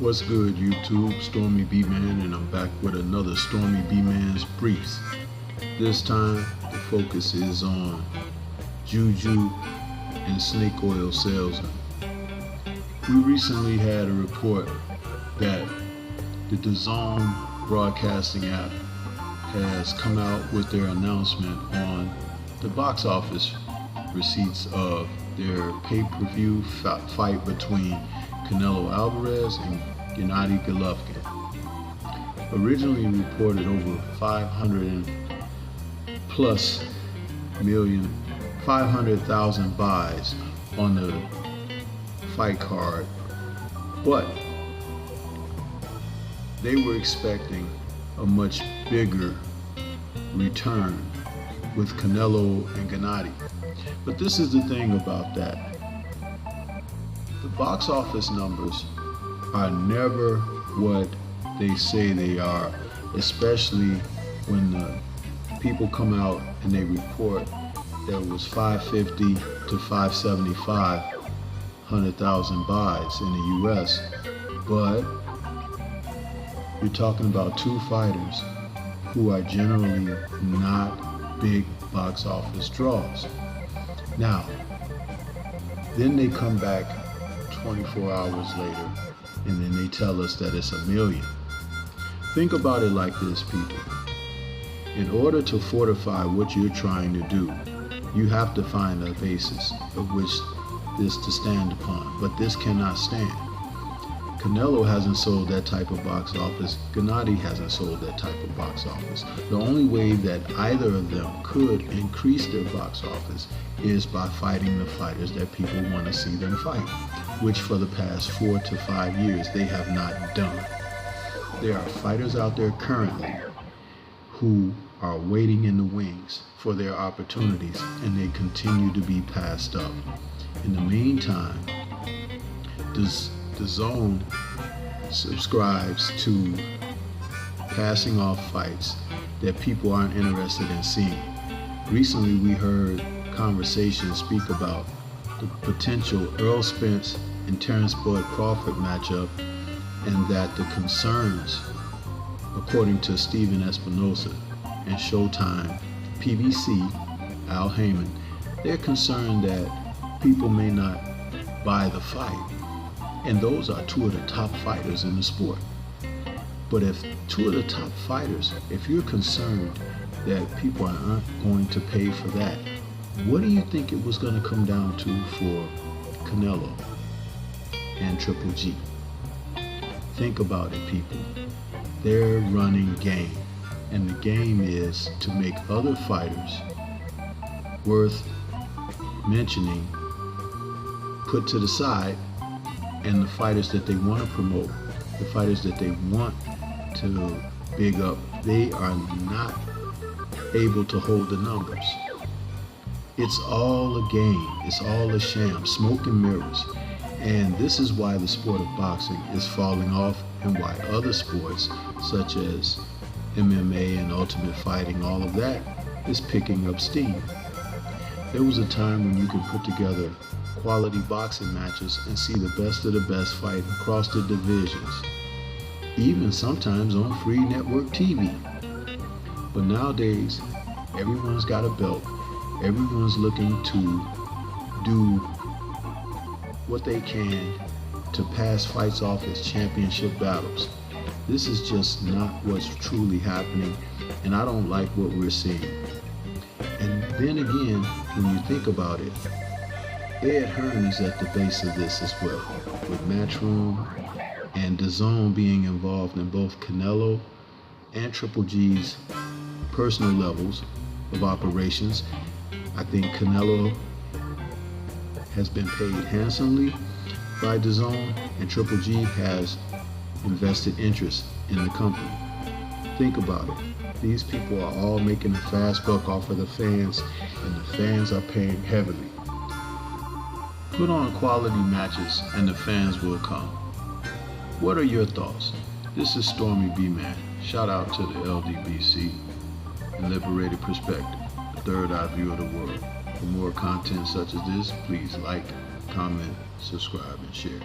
What's good, YouTube? Stormy B-Man, and I'm back with another Stormy B-Man's briefs. This time, the focus is on juju and snake oil salesmen. We recently had a report that the DAZN broadcasting app has come out with their announcement on the box office receipts of their pay-per-view fight between Canelo Alvarez and Gennady Golovkin. Originally reported over 500,000 buys on the fight card, but they were expecting a much bigger return with Canelo and Gennady. But this is the thing about that. The box office numbers are never what they say they are, especially when the people come out and they report there was 550 to 575,000 buys in the US. But you're talking about two fighters who are generally not big box office draws. Now, then they come back 24 hours later and then they tell us that it's 1 million. Think about it like this, people. In order to fortify what you're trying to do, you have to find a basis of which this to stand upon, but this cannot stand. Canelo hasn't sold that type of box office. Gennady hasn't sold that type of box office. The only way that either of them could increase their box office is by fighting the fighters that people want to see them fight, which for the past 4 to 5 years they have not done. There are fighters out there currently who are waiting in the wings for their opportunities, and they continue to be passed up. In the meantime, DAZN subscribes to passing off fights that people aren't interested in seeing. Recently, we heard conversations speak about the potential Errol Spence and Terrence Bud Crawford matchup, and that the concerns, according to Steven Espinosa and Showtime, PBC, Al Heyman, they're concerned that people may not buy the fight. And those are two of the top fighters in the sport. But if two of the top fighters, if you're concerned that people aren't going to pay for that, what do you think it was going to come down to for Canelo and Triple G? Think about it, people. They're running game. And the game is to make other fighters worth mentioning put to the side, and the fighters that they want to promote, the fighters that they want to big up, they are not able to hold the numbers. It's all a game. It's all a sham, smoke and mirrors. And this is why the sport of boxing is falling off, and why other sports such as MMA and ultimate fighting, all of that is picking up steam. There was a time when you could put together quality boxing matches and see the best of the best fight across the divisions, even sometimes on free network TV. But nowadays, everyone's got a belt. Everyone's looking to do what they can to pass fights off as championship battles. This is just not what's truly happening, and I don't like what we're seeing. And then again, when you think about it, Ed Hearn is at the base of this as well, with Matchroom and DAZN being involved in both Canelo and Triple G's personal levels of operations. I think Canelo has been paid handsomely by DAZN, and Triple G has invested interest in the company. Think about it. These people are all making a fast buck off of the fans, and the fans are paying heavily. Put on quality matches and the fans will come. What are your thoughts? This is Stormy B-Man. Shout out to the LDBC and Liberated Perspective, the third eye view of the world. For more content such as this, please like, comment, subscribe, and share.